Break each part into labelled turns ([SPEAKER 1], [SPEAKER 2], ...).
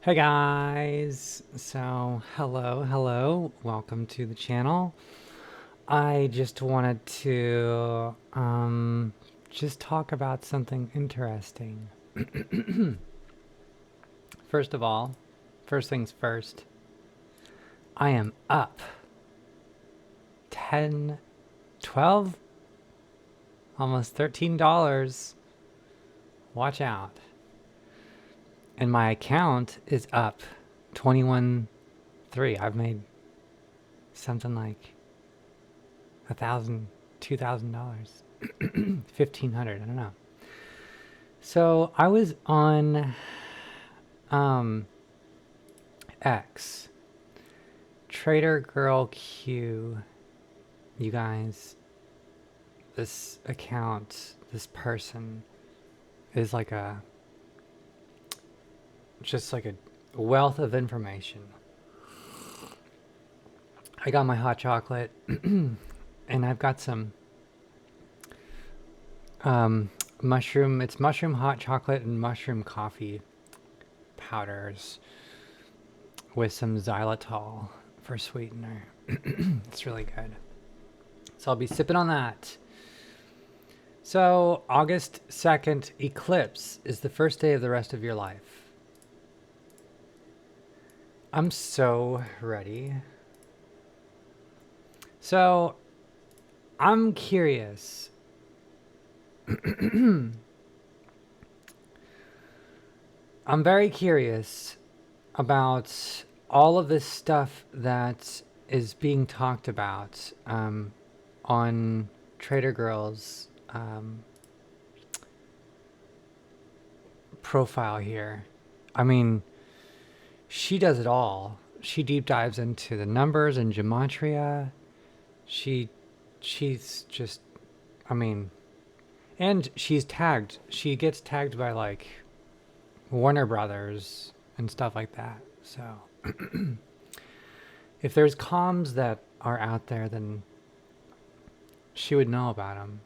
[SPEAKER 1] Hey guys! So, hello, welcome to the channel. I just wanted to, just talk about something interesting. First of all, first things first, I am up 10, 12, almost $13. Watch out. And my account is up 21.3. I've made something like $2,000, $1,500. I don't know. So I was on X, Trader Girl Q. You guys, this account, this person is like just like a wealth of information. I got my hot chocolate, and I've got some mushroom. It's mushroom hot chocolate and mushroom coffee powders with some xylitol for sweetener. It's really good. So I'll be sipping on that. So August 2nd eclipse is the first day of the rest of your life. I'm so ready. So I'm curious. I'm very curious about all of this stuff that is being talked about on Trader Girl's profile here. I mean, she does it all. She deep dives into the numbers and gematria. She's just, I mean, and she's tagged. She gets tagged by like Warner Brothers and stuff like that. So if there's comms that are out there, then she would know about them.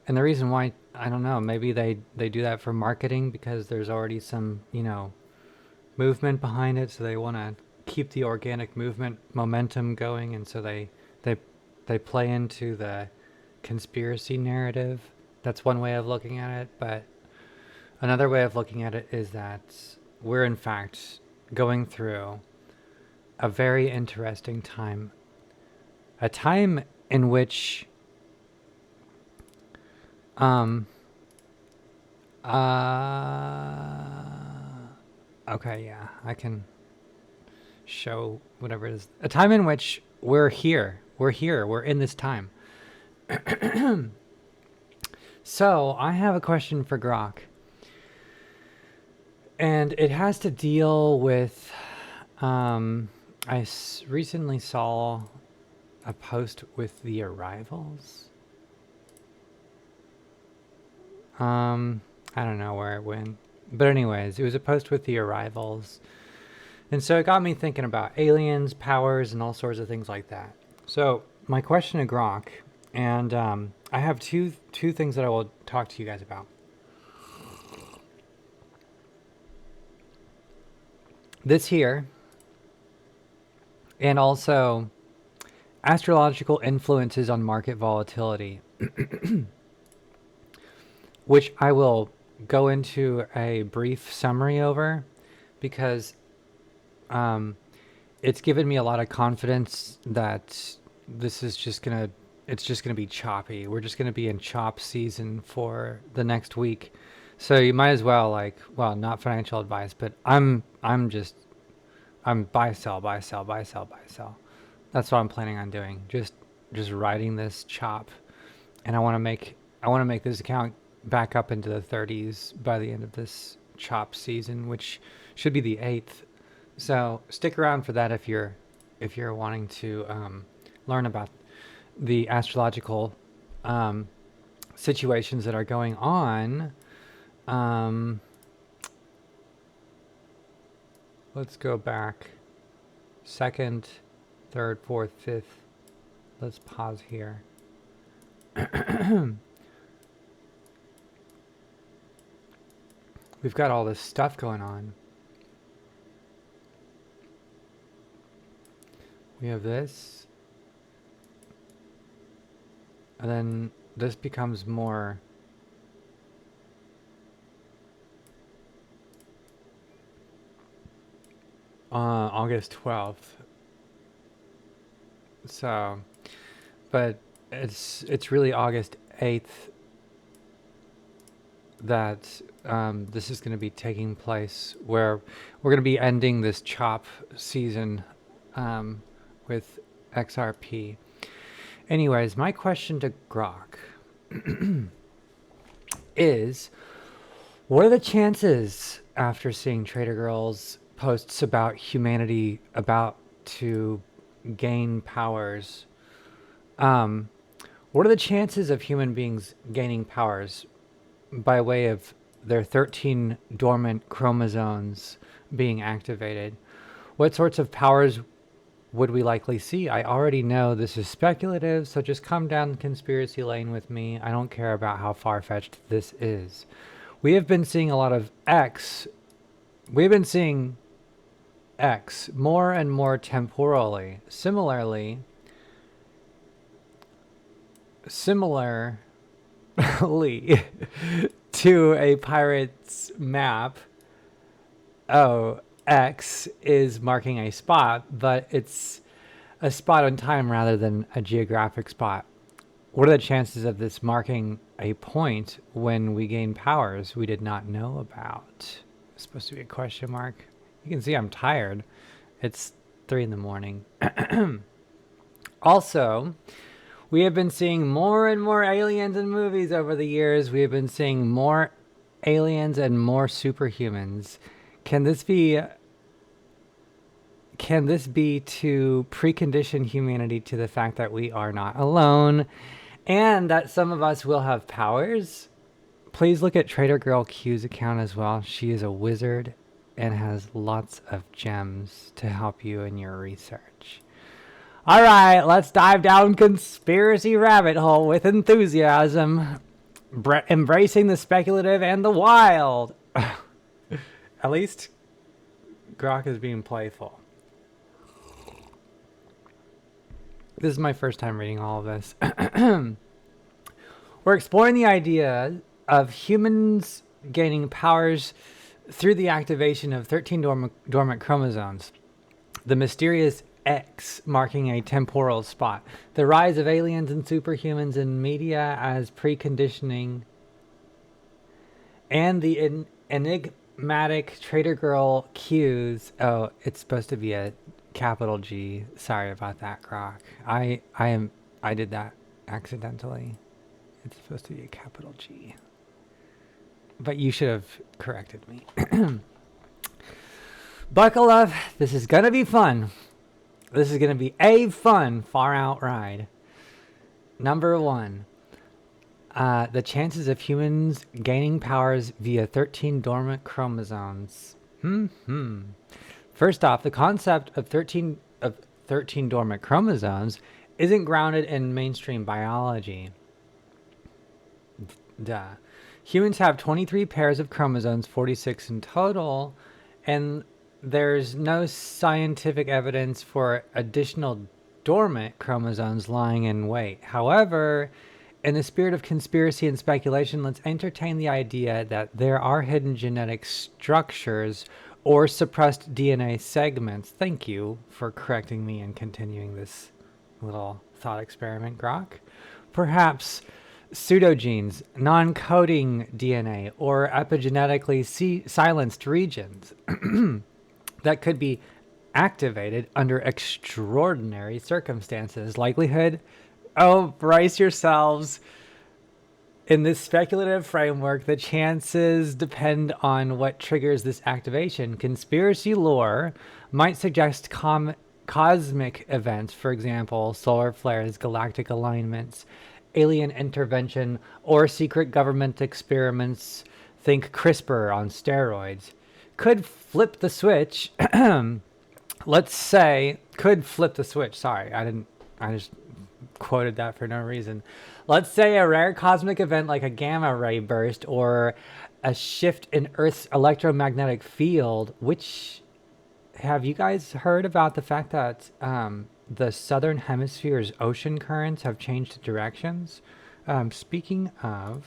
[SPEAKER 1] And the reason why, I don't know, maybe they do that for marketing because there's already some, movement behind it. So they want to keep the organic movement momentum going. And so they play into the conspiracy narrative. That's one way of looking at it. But another way of looking at it is that we're in fact going through a very interesting time. A time in which uh okay, yeah, I can show whatever it is. A time in which we're here. We're in this time. So I have a question for Grok. And it has to deal with, recently saw a post with the arrivals. I don't know where it went. But anyways, it was a post with the arrivals. And so it got me thinking about aliens, powers, and all sorts of things like that. So my question to Grok, and I have two things that I will talk to you guys about. This here, and also astrological influences on market volatility, which I will go into a brief summary over because it's given me a lot of confidence that this is just gonna it's just gonna be choppy. We're just gonna be in chop season for the next week. So you might as well not financial advice, but I'm buy sell buy sell buy sell buy sell. That's what I'm planning on doing. Just riding this chop, and I want to make this account back up into the 30s by the end of this chop season, which should be the 8th. So stick around for that if you're wanting to learn about the astrological situations that are going on. Let's go back. Second, third, fourth, fifth. Let's pause here. We've got all this stuff going on. We have this. And then this becomes more August 12th. So, but it's really August 8th that this is going to be taking place, where we're going to be ending this chop season with XRP. Anyways, my question to Grok is, what are the chances, after seeing Trader Girl's posts about humanity about to gain powers, what are the chances of human beings gaining powers by way of their 13 dormant chromosomes being activated? What sorts of powers would we likely see? I already know this is speculative, so just come down the conspiracy lane with me. I don't care about how far-fetched this is. We have been seeing a lot of X. We've been seeing X more and more temporally. Similarly to a pirate's map, oh, X is marking a spot, but it's a spot in time rather than a geographic spot. What are the chances of this marking a point when we gain powers we did not know about? It's supposed to be a question mark. You can see I'm tired. It's 3 in the morning. Also, we have been seeing more and more aliens in movies over the years. We have been seeing more aliens and more superhumans. Can this be to precondition humanity to the fact that we are not alone and that some of us will have powers? Please look at Trader Girl Q's account as well. She is a wizard and has lots of gems to help you in your research. All right, let's dive down conspiracy rabbit hole with enthusiasm, embracing the speculative and the wild. At least Grok is being playful. This is my first time reading all of this. We're exploring the idea of humans gaining powers through the activation of 13 dormant chromosomes, the mysterious X marking a temporal spot, the rise of aliens and superhumans in media as preconditioning, and the enigmatic Trader Girl cues. Oh, it's supposed to be a capital G. Sorry about that, Grok. I did that accidentally. It's supposed to be a capital G. But you should have corrected me. Buckle up. This is going to be fun. This is going to be a fun far out ride. Number 1. The chances of humans gaining powers via 13 dormant chromosomes. First off, the concept of 13 dormant chromosomes isn't grounded in mainstream biology. Duh. Humans have 23 pairs of chromosomes, 46 in total, and there's no scientific evidence for additional dormant chromosomes lying in wait. However, in the spirit of conspiracy and speculation, let's entertain the idea that there are hidden genetic structures or suppressed DNA segments. Thank you for correcting me and continuing this little thought experiment, Grok. Perhaps pseudogenes, non-coding DNA, or epigenetically silenced regions that could be activated under extraordinary circumstances. Likelihood? Oh, brace yourselves. In this speculative framework, the chances depend on what triggers this activation. Conspiracy lore might suggest cosmic events, for example, solar flares, galactic alignments, alien intervention, or secret government experiments. Think CRISPR on steroids. Could flip the switch. Let's say could flip the switch. Sorry, I just quoted that for no reason. Let's say a rare cosmic event like a gamma ray burst or a shift in Earth's electromagnetic field. Which, have you guys heard about the fact that the southern hemisphere's ocean currents have changed directions. Speaking of,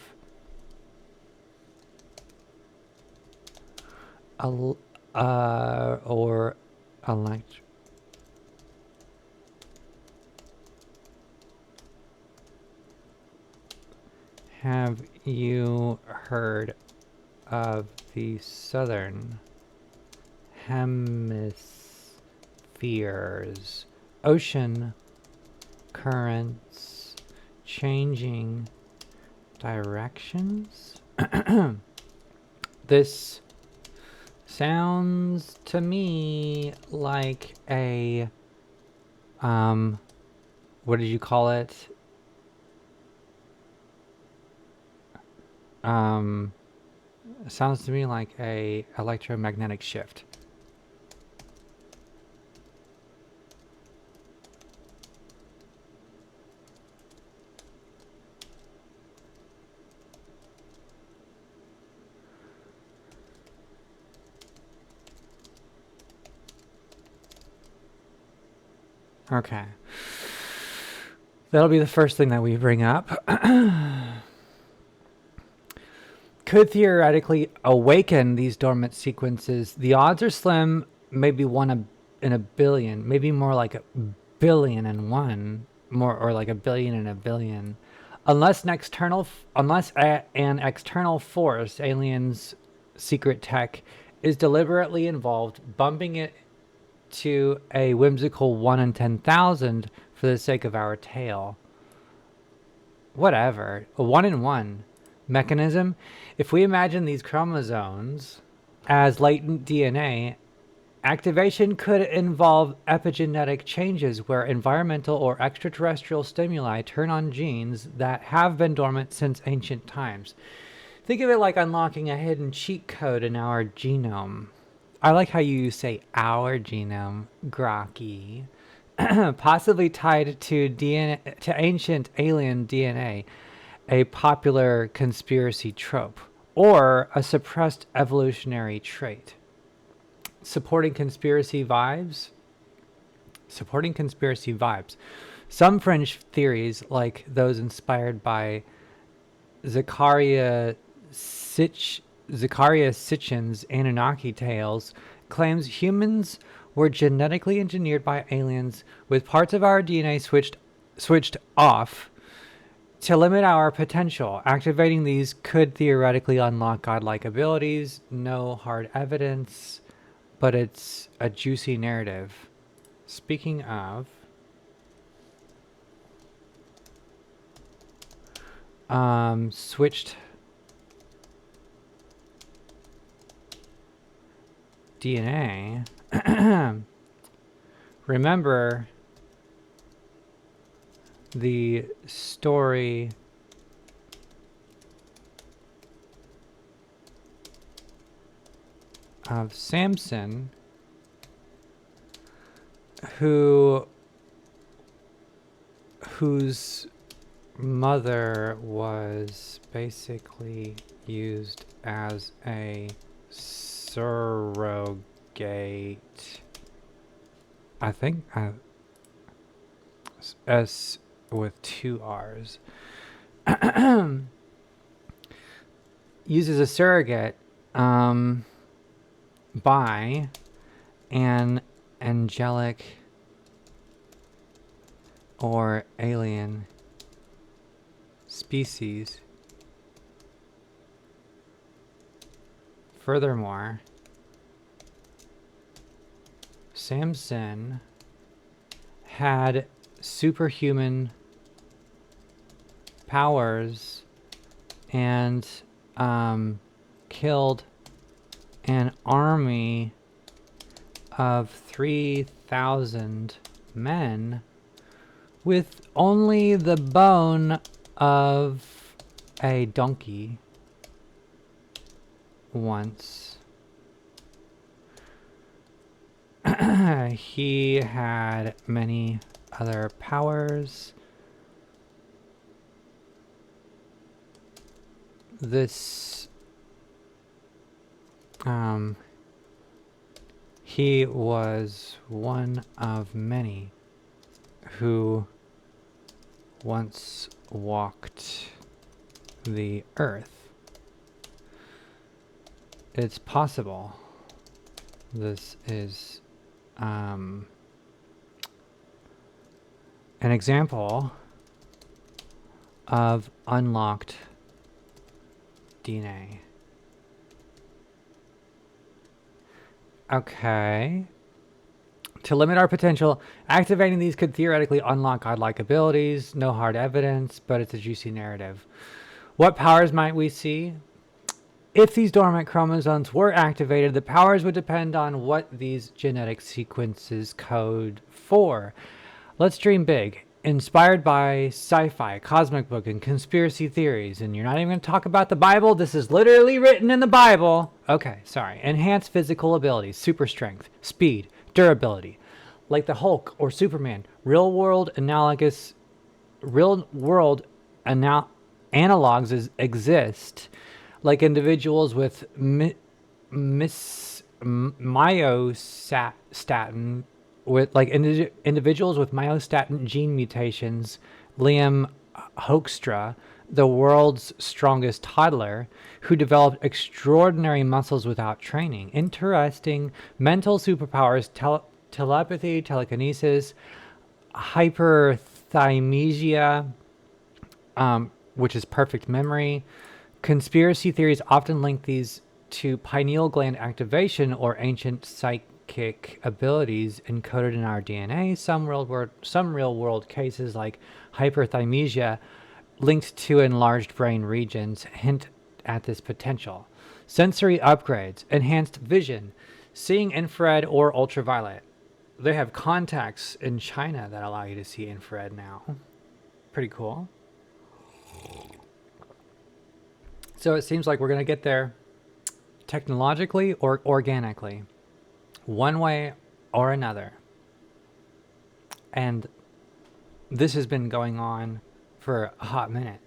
[SPEAKER 1] or elect. Have you heard of the southern hemisphere's ocean currents changing directions? This sounds to me like a, what did you call it? Sounds to me like a electromagnetic shift. Okay. That'll be the first thing that we bring up. Could theoretically awaken these dormant sequences. The odds are slim, maybe one in a billion, maybe more like a billion and one, more, or like a billion and a billion, unless an external force, aliens' secret tech, is deliberately involved, bumping it to a whimsical 1 in 10,000 for the sake of our tale. Whatever. A 1 in 1 mechanism. If we imagine these chromosomes as latent DNA, activation could involve epigenetic changes where environmental or extraterrestrial stimuli turn on genes that have been dormant since ancient times. Think of it like unlocking a hidden cheat code in our genome. I like how you say our genome, Grokky. Possibly tied to DNA, to ancient alien DNA, a popular conspiracy trope, or a suppressed evolutionary trait. Supporting conspiracy vibes. Some fringe theories, like those inspired by Zakaria Sitchin's Anunnaki tales, claims humans were genetically engineered by aliens with parts of our DNA switched off to limit our potential. Activating these could theoretically unlock godlike abilities. No hard evidence, but it's a juicy narrative. Speaking of, switched DNA. Remember the story of Samson, whose mother was basically used as a surrogate. I think S with 2 R's. Used as a surrogate by an angelic or alien species. Furthermore, Samson had superhuman powers and killed an army of 3,000 men with only the bone of a donkey once. He had many other powers. This he was one of many. who once walked the earth. It's possible. This is an example of unlocked DNA. Okay. To limit our potential, activating these could theoretically unlock godlike abilities. No hard evidence, but it's a juicy narrative. What powers might we see? If these dormant chromosomes were activated, the powers would depend on what these genetic sequences code for. Let's dream big. Inspired by sci-fi, cosmic book, and conspiracy theories. And you're not even going to talk about the Bible? This is literally written in the Bible. Okay, sorry. Enhanced physical abilities, super strength, speed, durability. Like the Hulk or Superman. Real world analogs exist. Like individuals with myostatin, individuals with myostatin gene mutations. Liam Hoekstra, the world's strongest toddler, who developed extraordinary muscles without training. Interesting. Mental superpowers, telepathy, telekinesis, hyperthymesia, which is perfect memory. Conspiracy theories often link these to pineal gland activation or ancient psychic abilities encoded in our DNA. Some real world cases like hyperthymesia linked to enlarged brain regions hint at this potential. Sensory upgrades, enhanced vision, seeing infrared or ultraviolet. They have contacts in China that allow you to see infrared now. Pretty cool. So it seems like we're going to get there technologically or organically, one way or another. And this has been going on for a hot minute.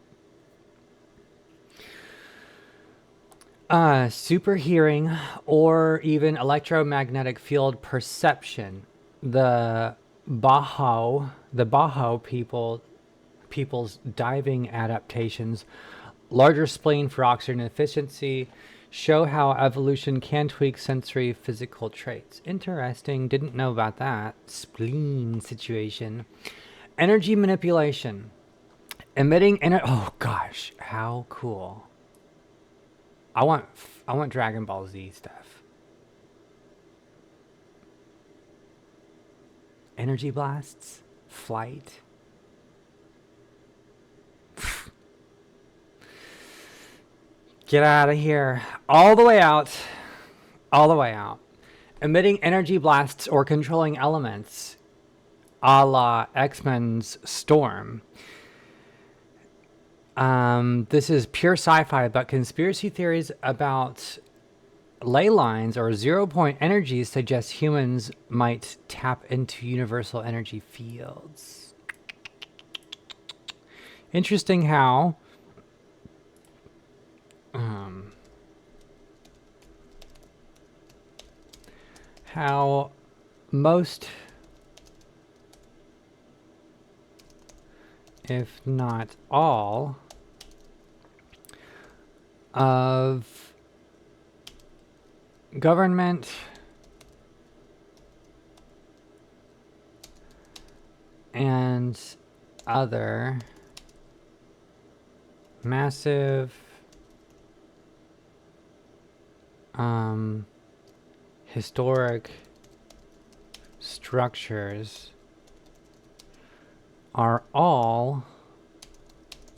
[SPEAKER 1] Super hearing or even electromagnetic field perception. The Baho people's diving adaptations, larger spleen for oxygen efficiency, show how evolution can tweak sensory physical traits. Interesting. Didn't know about that. Spleen situation. Energy manipulation. Emitting oh gosh, how cool. I want Dragon Ball Z stuff. Energy blasts, flight. Get out of here. All the way out. All the way out. Emitting energy blasts or controlling elements, a la X-Men's Storm. This is pure sci-fi, but conspiracy theories about ley lines or 0-point energies suggest humans might tap into universal energy fields. Interesting how most, if not all, of government and other massive historic structures are all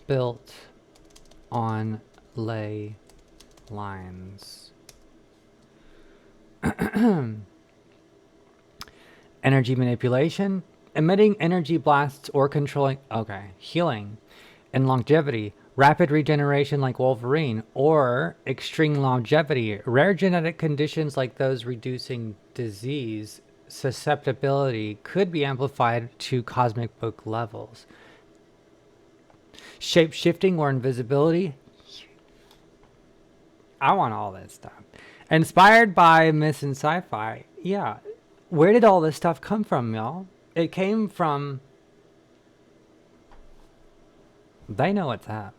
[SPEAKER 1] built on ley lines. Energy manipulation, emitting energy blasts or controlling, healing and longevity, rapid regeneration like Wolverine, or extreme longevity, rare genetic conditions like those reducing disease susceptibility could be amplified to cosmic book levels. Shape-shifting or invisibility. I want all this stuff. Inspired by myths and sci-fi. Yeah. Where did all this stuff come from, y'all? It came from They know what's up.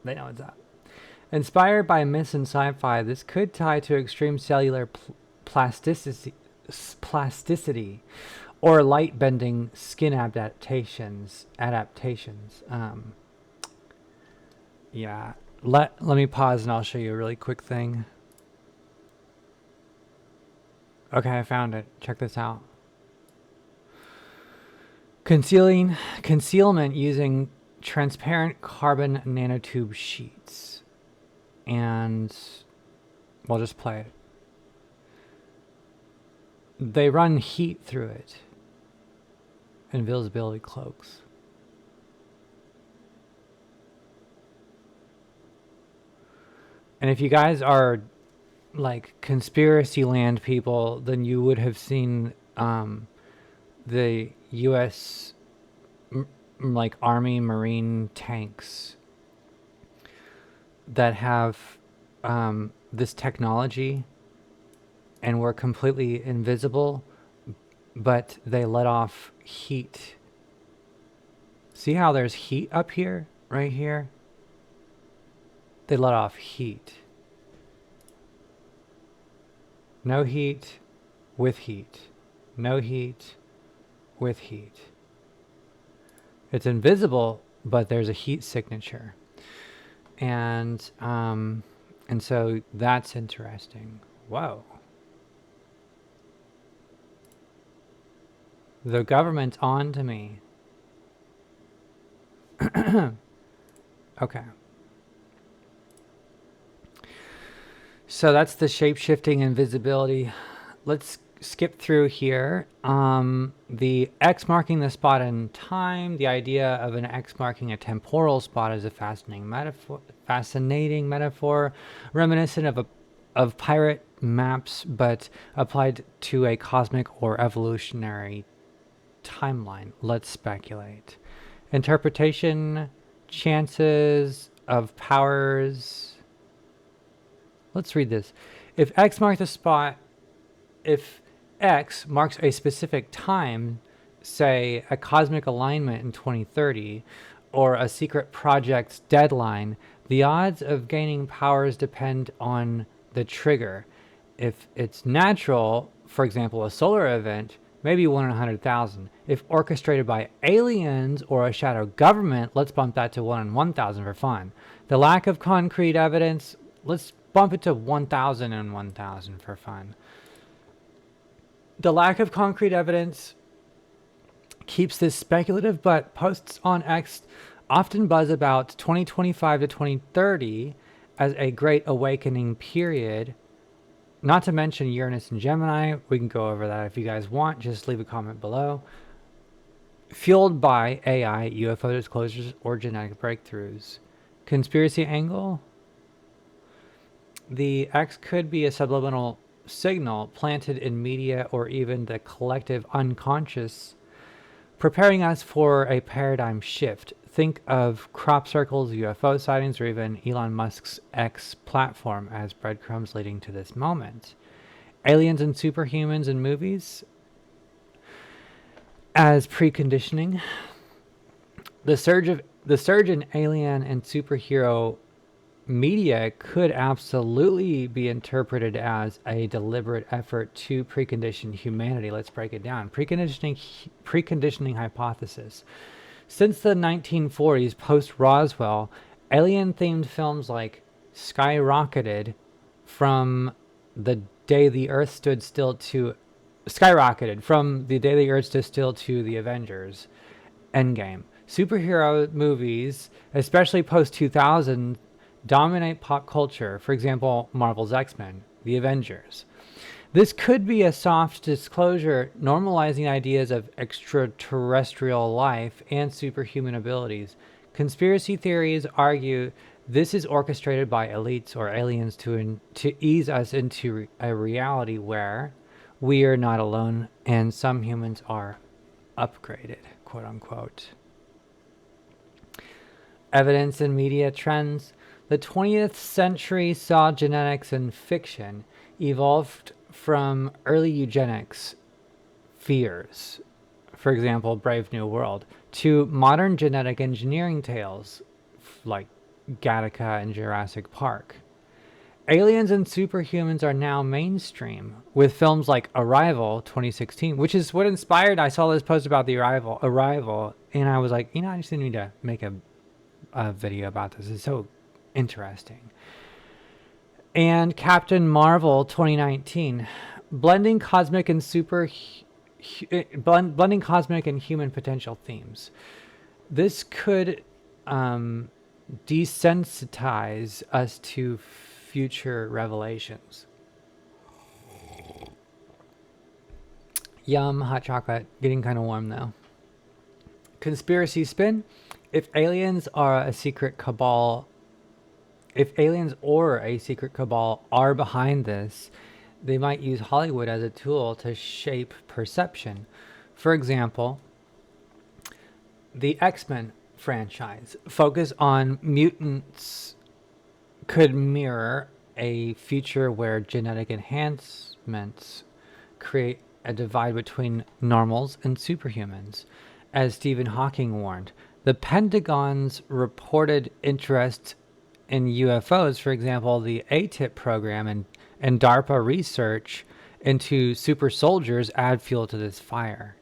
[SPEAKER 1] They know what's up. Inspired by myths and sci-fi, this could tie to extreme cellular plasticity or light-bending skin adaptations. Yeah. Let me pause and I'll show you a really quick thing. Okay, I found it. Check this out. Concealment using transparent carbon nanotube sheets. And we'll just play it. They run heat through it. Invisibility cloaks. And if you guys are like conspiracy land people, then you would have seen the U.S. like Army Marine tanks that have this technology and were completely invisible, but they let off heat. See how there's heat up here, right here? They let off heat. No heat with heat. No heat with heat. It's invisible, but there's a heat signature. And so that's interesting. Whoa. The government's on to me. Okay. So that's the shape-shifting invisibility. Let's skip through here. The X marking the spot in time. The idea of an X marking a temporal spot is a fascinating metaphor, reminiscent of pirate maps, but applied to a cosmic or evolutionary timeline. Let's speculate. Interpretation, chances of powers. Let's read this. If X marks a specific time, say a cosmic alignment in 2030, or a secret project's deadline, the odds of gaining powers depend on the trigger. If it's natural, for example, a solar event, maybe 1 in 100,000. If orchestrated by aliens or a shadow government, let's bump that to 1 in 1,000 for fun. The lack of concrete evidence, let's bump it to 1,000 and 1,000 for fun. The lack of concrete evidence keeps this speculative, but posts on X often buzz about 2025 to 2030 as a great awakening period. Not to mention Uranus and Gemini. We can go over that if you guys want. Just leave a comment below. Fueled by AI, UFO disclosures, or genetic breakthroughs. Conspiracy angle. The X could be a subliminal signal planted in media or even the collective unconscious, preparing us for a paradigm shift. Think of crop circles, UFO sightings, or even Elon Musk's X platform as breadcrumbs leading to this moment. Aliens and superhumans in movies as preconditioning. The surge in alien and superhero media could absolutely be interpreted as a deliberate effort to precondition humanity. Let's break it down. Preconditioning hypothesis. Since the 1940s, post-Roswell, alien-themed films like skyrocketed from the day the Earth stood still to the Avengers Endgame. Superhero movies, especially post-2000, dominate pop culture. For example, Marvel's X-Men, the Avengers. This could be a soft disclosure normalizing ideas of extraterrestrial life and superhuman abilities. Conspiracy theories argue this is orchestrated by elites or aliens to ease us into a reality where we are not alone and some humans are upgraded, quote unquote. Evidence in media trends. The 20th century saw genetics in fiction evolved from early eugenics fears, for example, Brave New World, to modern genetic engineering tales, like Gattaca and Jurassic Park. Aliens and superhumans are now mainstream with films like Arrival 2016, which is what inspired. I saw this post about the Arrival, and I was like, I just need to make a video about this. It's so interesting. And Captain Marvel 2019, blending cosmic and blending cosmic and human potential themes. This could desensitize us to future revelations. Yum, hot chocolate. Getting kind of warm though. Conspiracy spin. If aliens or a secret cabal are behind this, they might use Hollywood as a tool to shape perception. For example, the X-Men franchise focus on mutants could mirror a future where genetic enhancements create a divide between normals and superhumans. As Stephen Hawking warned, the Pentagon's reported interest in UFOs, for example, the ATIP program and DARPA research into super soldiers, add fuel to this fire.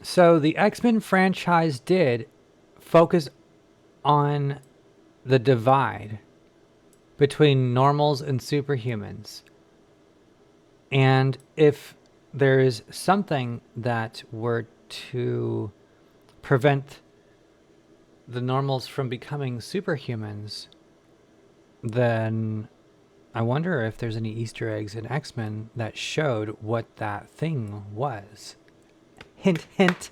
[SPEAKER 1] So the X-Men franchise did focus on the divide between normals and superhumans. And if there is something that were to prevent the normals from becoming superhumans, then I wonder if there's any Easter eggs in X-Men that showed what that thing was. Hint, hint,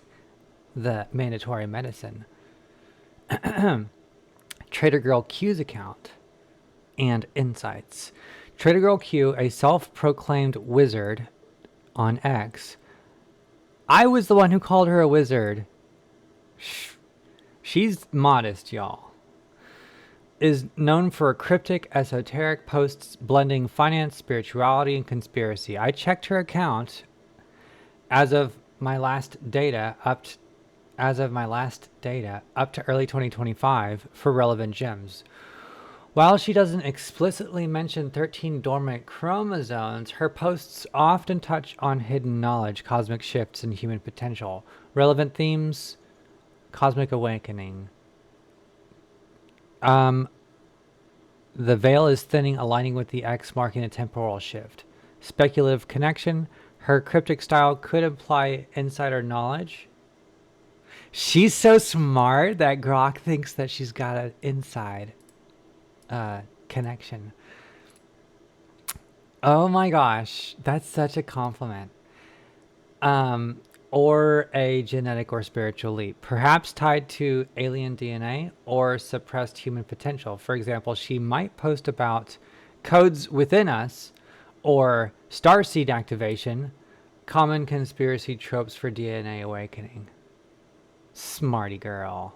[SPEAKER 1] the mandatory medicine. Trader Girl Q's account and insights. Trader Girl Q, a self-proclaimed wizard on X. I was the one who called her a wizard. She's modest, y'all. Is known for cryptic, esoteric posts blending finance, spirituality, and conspiracy. I checked her account as of my last data up to early 2025 for relevant gems. While she doesn't explicitly mention 13 dormant chromosomes, her posts often touch on hidden knowledge, cosmic shifts, and human potential. Relevant themes: cosmic awakening. The veil is thinning, aligning with the X, marking a temporal shift. Speculative connection. Her cryptic style could imply insider knowledge. She's so smart that Grok thinks that she's got an inside connection. Oh my gosh, that's such a compliment. Or a genetic or spiritual leap, perhaps tied to alien DNA or suppressed human potential. For example, she might post about codes within us or starseed activation, common conspiracy tropes for DNA awakening. Smarty girl.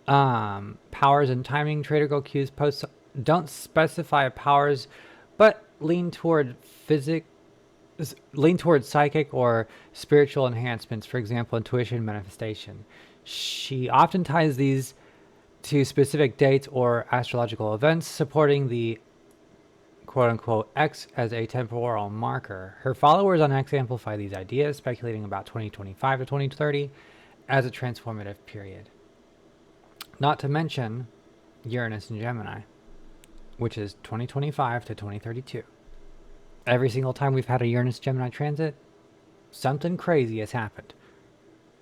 [SPEAKER 1] Powers and timing. Trader Girl Q's posts don't specify powers, but lean toward psychic or spiritual enhancements, for example, intuition, manifestation. She often ties these to specific dates or astrological events, supporting the quote-unquote X as a temporal marker. Her followers on X amplify these ideas, speculating about 2025 to 2030 as a transformative period. Not to mention Uranus and Gemini, which is 2025 to 2032. Every single time we've had a Uranus-Gemini transit, something crazy has happened.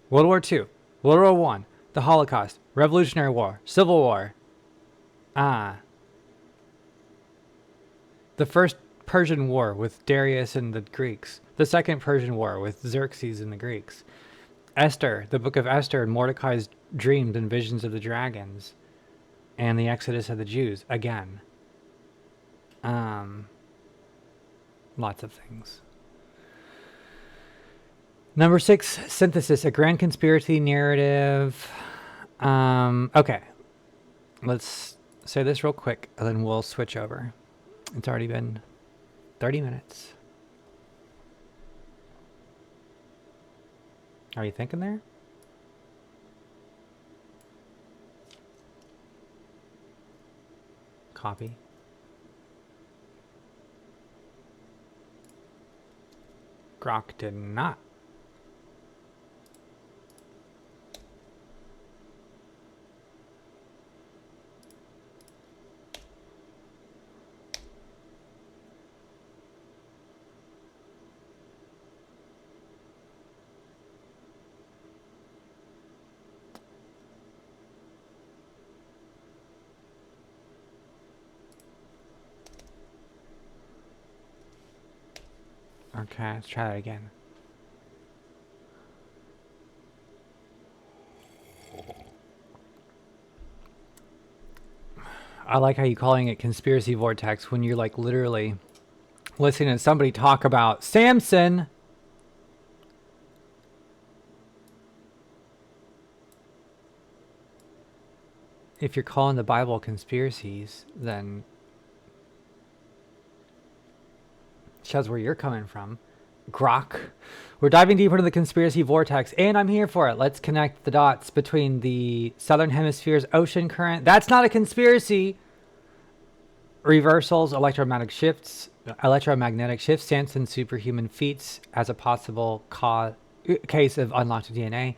[SPEAKER 1] World War II, World War I, the Holocaust, Revolutionary War, Civil War. The First Persian War with Darius and the Greeks. The Second Persian War with Xerxes and the Greeks. Esther, the Book of Esther, and Mordecai's dreams and visions of the dragons. And the Exodus of the Jews, again. Lots of things. Number 6, synthesis, a grand conspiracy narrative. Okay. Let's say this real quick, and then we'll switch over. It's already been 30 minutes. Are you thinking there? Copy. Grok did not. Okay, let's try that again. I like how you're calling it conspiracy vortex when you're like literally listening to somebody talk about Samson. If you're calling the Bible conspiracies, then it shows where you're coming from. Grok. We're diving deeper into the conspiracy vortex, and I'm here for it. Let's connect the dots between the southern hemisphere's ocean current. That's not a conspiracy. Reversals, electromagnetic shifts, Samson's superhuman feats as a possible case of unlocked DNA,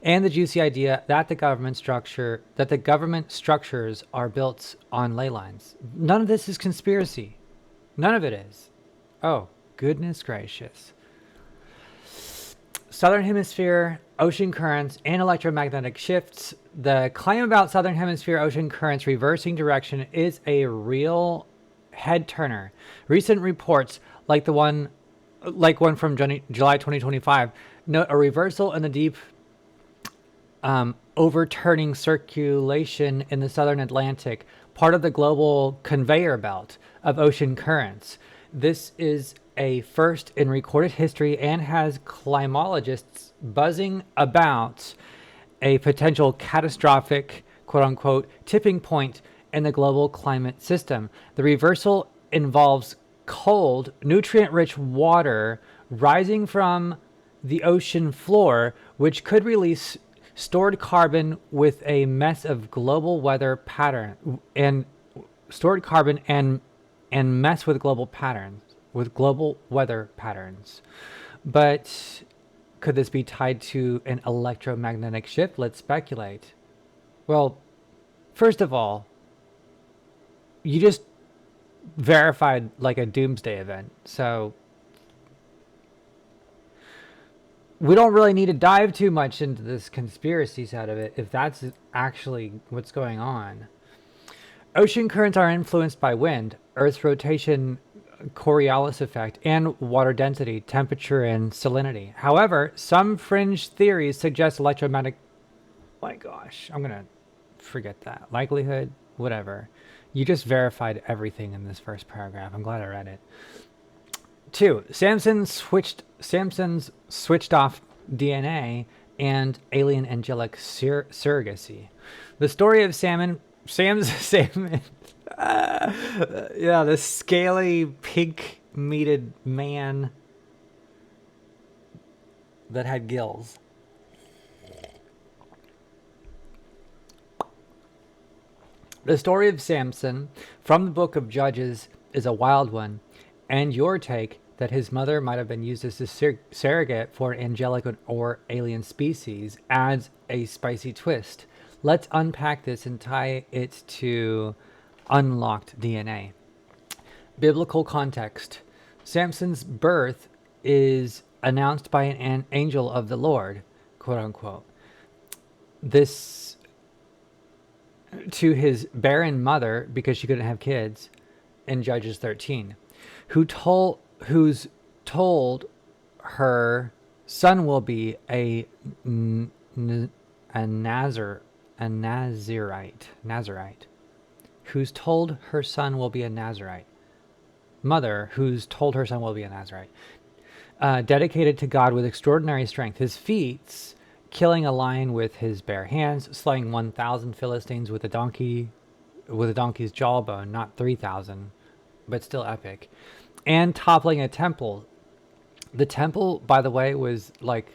[SPEAKER 1] and the juicy idea that the government structures are built on ley lines. None of this is conspiracy. None of it is. Oh, goodness gracious. Southern hemisphere ocean currents and electromagnetic shifts. The claim about southern hemisphere ocean currents reversing direction is a real head turner. Recent reports, like one from July 2025, note a reversal in the deep overturning circulation in the southern Atlantic, part of the global conveyor belt of ocean currents. This is a first in recorded history and has climologists buzzing about a potential catastrophic, quote unquote, tipping point in the global climate system. The reversal involves cold, nutrient-rich water rising from the ocean floor, which could release stored carbon with a mess of global weather pattern and stored carbon and mess with global weather patterns. But could this be tied to an electromagnetic shift? Let's speculate. Well, first of all, you just verified like a doomsday event. So we don't really need to dive too much into this conspiracy side of it if that's actually what's going on. Ocean currents are influenced by wind, Earth's rotation, Coriolis effect, and water density, temperature, and salinity. However, some fringe theories suggest electromagnetic... My gosh, I'm going to forget that. Likelihood, whatever. You just verified everything in this first paragraph. I'm glad I read it. 2. Samson's switched off DNA and alien angelic surrogacy. The story of Sam's yeah, the scaly, pink-meated man that had gills. The story of Samson from the book of Judges is a wild one, and your take that his mother might have been used as a surrogate for an angelic or alien species adds a spicy twist. Let's unpack this and tie it to unlocked DNA. Biblical context. Samson's birth is announced by an angel of the Lord, quote unquote. This to his barren mother because she couldn't have kids in Judges 13, who's told her son will be a Nazarite, who's told her son will be a Nazarite. Mother, who's told her son will be a Nazarite. Dedicated to God with extraordinary strength. His feats, killing a lion with his bare hands, slaying 1,000 Philistines with a donkey's jawbone, not 3,000, but still epic. And toppling a temple. The temple, by the way, was like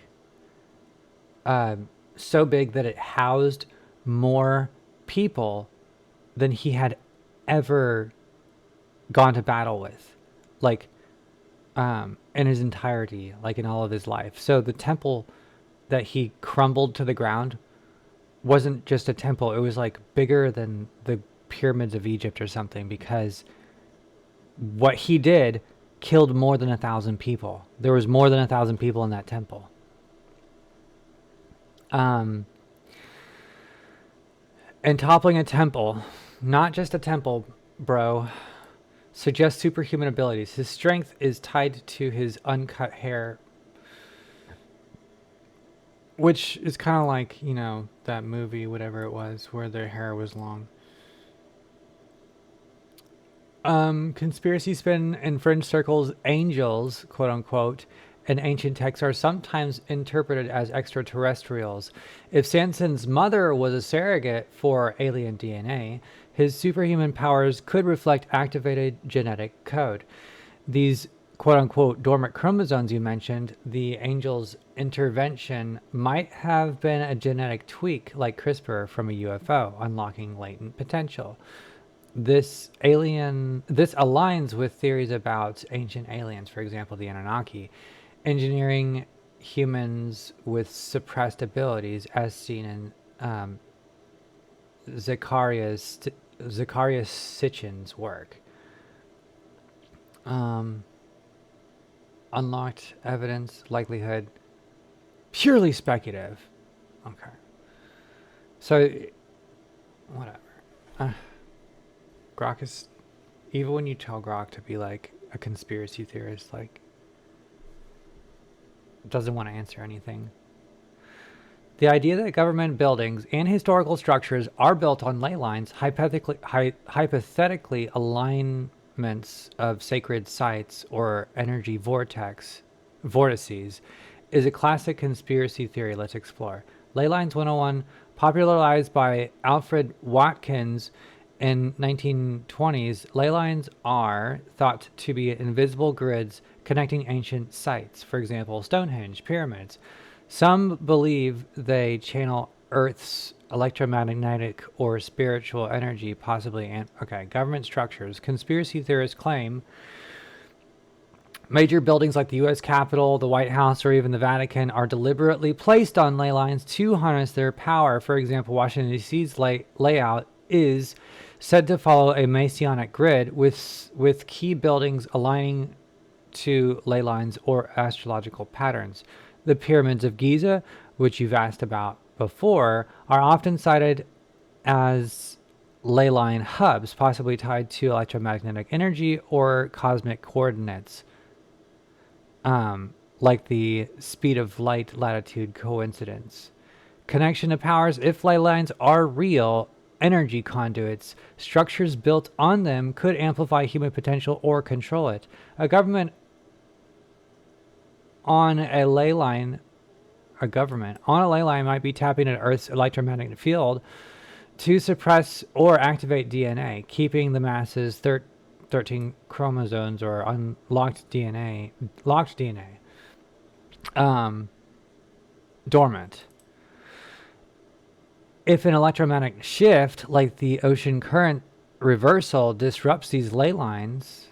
[SPEAKER 1] so big that it housed more people than he had ever gone to battle with, like in his entirety, like in all of his life. So the temple that he crumbled to the ground wasn't just a temple, it was like bigger than the pyramids of Egypt or something, because what he did killed more than 1,000 people. There was more than 1,000 people in that temple. And toppling a temple, not just a temple, bro, suggests superhuman abilities. His strength is tied to his uncut hair, which is kind of like, you know, that movie, whatever it was, where their hair was long. Conspiracy spin in fringe circles, angels, quote unquote, in ancient texts are sometimes interpreted as extraterrestrials. If Samson's mother was a surrogate for alien DNA, his superhuman powers could reflect activated genetic code. These quote unquote dormant chromosomes you mentioned, the angel's intervention might have been a genetic tweak like CRISPR from a UFO, unlocking latent potential. This aligns with theories about ancient aliens, for example, the Anunnaki, engineering humans with suppressed abilities, as seen in Zacharias Sitchin's work. Unlocked evidence, likelihood, purely speculative. Okay. So, whatever. Grok is, even when you tell Grok to be like a conspiracy theorist, like, doesn't want to answer anything. The idea that government buildings and historical structures are built on ley lines, hypothetically alignments of sacred sites or energy vortices, is a classic conspiracy theory. Let's explore. Ley lines 101, popularized by Alfred Watkins in 1920s, ley lines are thought to be invisible grids connecting ancient sites, for example, Stonehenge, pyramids. Some believe they channel Earth's electromagnetic or spiritual energy, possibly. Government structures. Conspiracy theorists claim major buildings like the U.S. Capitol, the White House, or even the Vatican are deliberately placed on ley lines to harness their power. For example, Washington, D.C.'s layout is said to follow a Masonic grid with key buildings aligning to ley lines or astrological patterns. The pyramids of Giza, which you've asked about before, are often cited as ley line hubs, possibly tied to electromagnetic energy or cosmic coordinates, like the speed of light latitude coincidence. Connection to powers. If ley lines are real energy conduits, structures built on them could amplify human potential or control it. A government on a ley line might be tapping into Earth's electromagnetic field to suppress or activate DNA, keeping the masses 13 chromosomes or locked DNA dormant. If an electromagnetic shift, like the ocean current reversal, disrupts these ley lines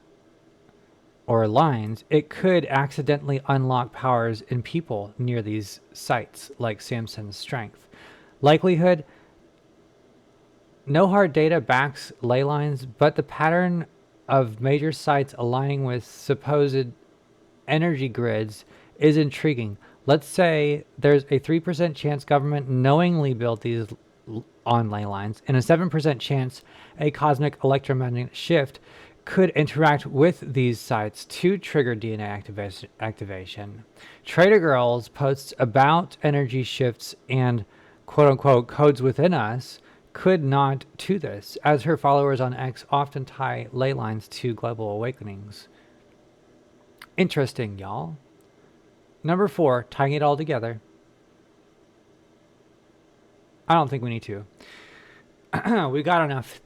[SPEAKER 1] or lines, it could accidentally unlock powers in people near these sites, like Samson's strength. Likelihood. No hard data backs ley lines, but the pattern of major sites aligning with supposed energy grids is intriguing. Let's say there's a 3% chance government knowingly built these on ley lines, and a 7% chance a cosmic electromagnetic shift could interact with these sites to trigger DNA activation. Trader Girls posts about energy shifts and quote-unquote codes within us could nod to this, as her followers on X often tie ley lines to global awakenings. Interesting, y'all. Number 4, tying it all together. I don't think we need to. we got enough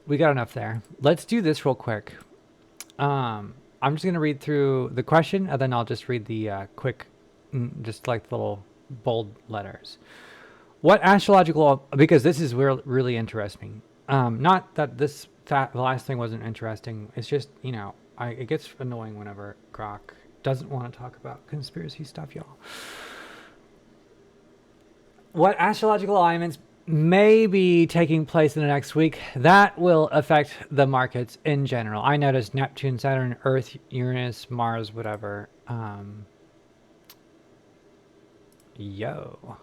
[SPEAKER 1] there. Let's do this real quick. I'm just going to read through the question, and then I'll just read the quick, just like the little bold letters. What astrological, because this is where really interests me. Not that the last thing wasn't interesting. It's just, it gets annoying whenever Grok doesn't want to talk about conspiracy stuff, y'all. What astrological alignments may be taking place in the next week that will affect the markets in general? I noticed Neptune, Saturn, Earth, Uranus, Mars, whatever. Yo.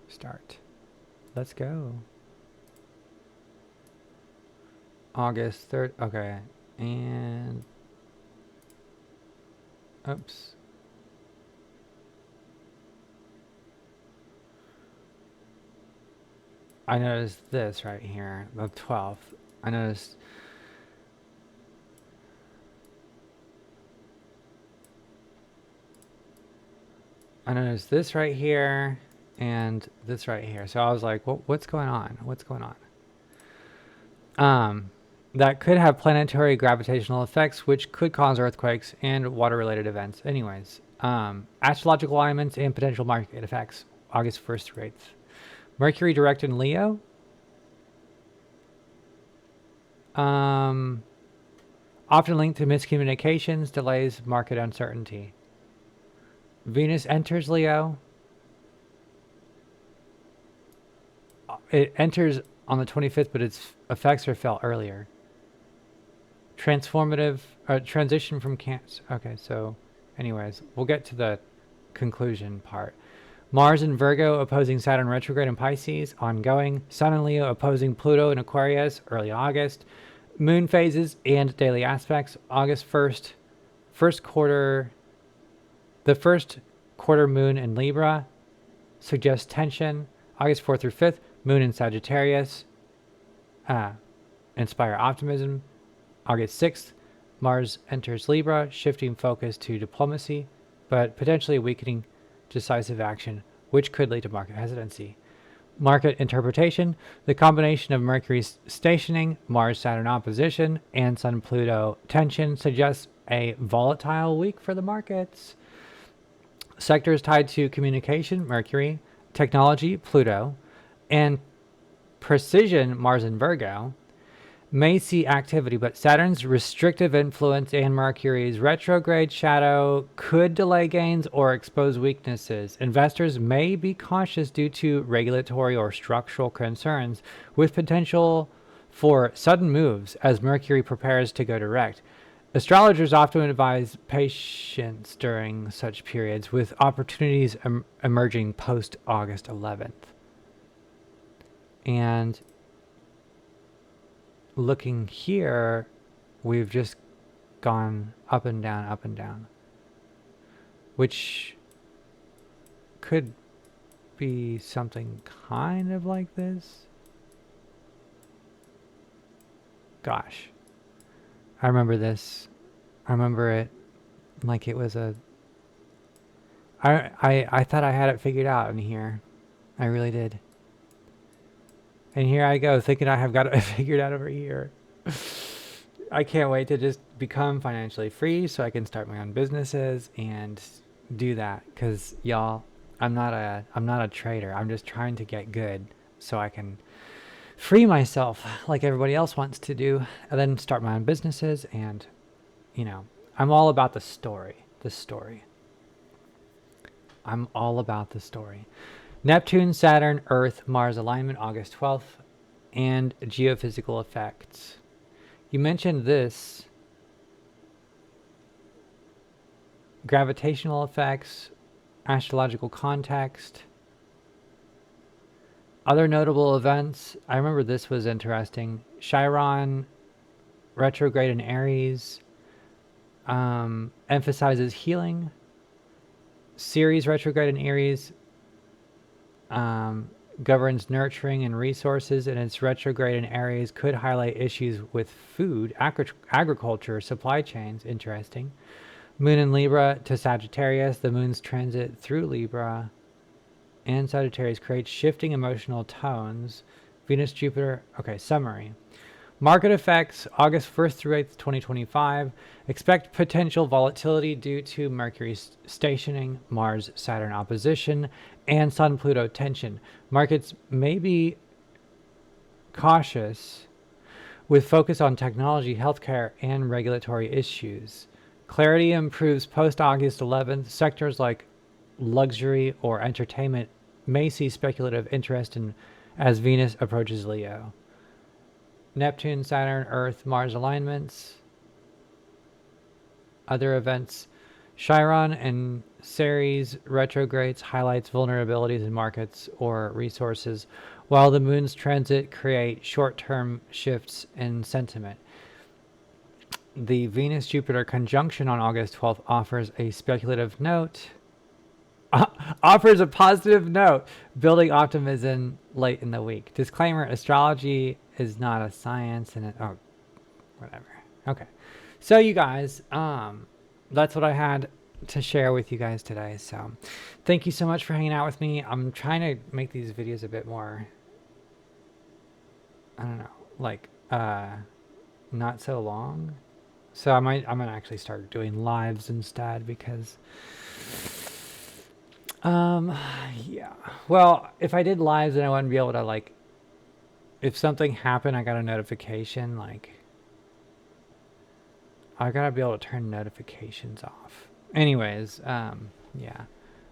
[SPEAKER 1] Start. Let's go. August 3rd. Okay. And oops. I noticed this right here, the 12th. I noticed this right here and this right here. So I was like, what's going on? What's going on? That could have planetary gravitational effects, which could cause earthquakes and water-related events. Anyways, astrological alignments and potential market effects, August 1st through 8th. Mercury direct in Leo. Often linked to miscommunications, delays, market uncertainty. Venus enters Leo. It enters on the 25th, but its effects are felt earlier. Transformative transition from Cancer. Okay, so anyways, we'll get to the conclusion part. Mars in Virgo opposing Saturn retrograde in Pisces, ongoing. Sun in Leo opposing Pluto in Aquarius, early August. Moon phases and daily aspects, August 1st. The first quarter moon in Libra suggests tension. August 4th through 5th, moon in Sagittarius, inspire optimism. August 6th, Mars enters Libra, shifting focus to diplomacy, but potentially weakening decisive action, which could lead to market hesitancy. Market interpretation, the combination of Mercury's stationing, Mars-Saturn opposition, and Sun-Pluto tension suggests a volatile week for the markets. Sectors tied to communication, Mercury, technology, Pluto, and precision, Mars in Virgo, may see activity, but Saturn's restrictive influence and Mercury's retrograde shadow could delay gains or expose weaknesses. Investors may be cautious due to regulatory or structural concerns, with potential for sudden moves as Mercury prepares to go direct. Astrologers often advise patience during such periods, with opportunities emerging post-August 11th. And looking here, we've just gone up and down, which could be something kind of like this. Gosh, I remember this. I remember it like it was a... I thought I had it figured out in here. I really did. And here I go, thinking I have got it figured out over here. I can't wait to just become financially free so I can start my own businesses and do that. Because y'all, I'm not a trader. I'm just trying to get good so I can free myself like everybody else wants to do, and then start my own businesses. And I'm all about the story. I'm all about the story. Neptune, Saturn, Earth, Mars alignment, August 12th, and geophysical effects. You mentioned this. Gravitational effects, astrological context. Other notable events. I remember this was interesting. Chiron, retrograde in Aries, emphasizes healing. Ceres, retrograde in Aries, governs nurturing and resources, and its retrograde in Aries could highlight issues with food, agriculture, supply chains. Interesting. Moon in Libra to Sagittarius. The moon's transit through Libra and Sagittarius creates shifting emotional tones. Venus, Jupiter. Okay, summary. Market effects, August 1st through 8th, 2025. Expect potential volatility due to Mercury stationing, Mars-Saturn opposition, and Sun-Pluto tension. Markets may be cautious with focus on technology, healthcare, and regulatory issues. Clarity improves post-August 11th. Sectors like luxury or entertainment may see speculative interest in as Venus approaches Leo. Neptune, Saturn, Earth, Mars alignments. Other events. Chiron and Ceres retrogrades highlights vulnerabilities in markets or resources, while the moon's transit create short-term shifts in sentiment. The Venus-Jupiter conjunction on August 12th offers a speculative note. Offers a positive note, building optimism late in the week. Disclaimer, astrology is not a science and whatever. Okay. So you guys, that's what I had to share with you guys today. So thank you so much for hanging out with me. I'm trying to make these videos a bit more, I don't know, like, not so long. So I'm gonna actually start doing lives instead because, yeah. Well, if I did lives, then I wouldn't be able to, like, if something happened, I got a notification, like, I gotta be able to turn notifications off. Anyways, yeah.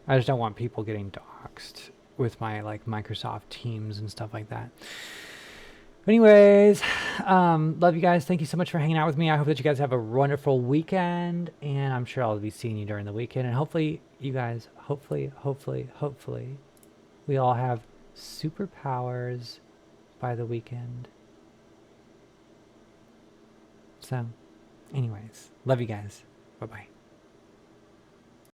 [SPEAKER 1] I just don't want people getting doxxed with my, like, Microsoft Teams and stuff like that. Anyways, love you guys. Thank you so much for hanging out with me. I hope that you guys have a wonderful weekend, and I'm sure I'll be seeing you during the weekend. And hopefully, you guys, hopefully, we all have superpowers by the weekend. So, anyways, love you guys. Bye-bye.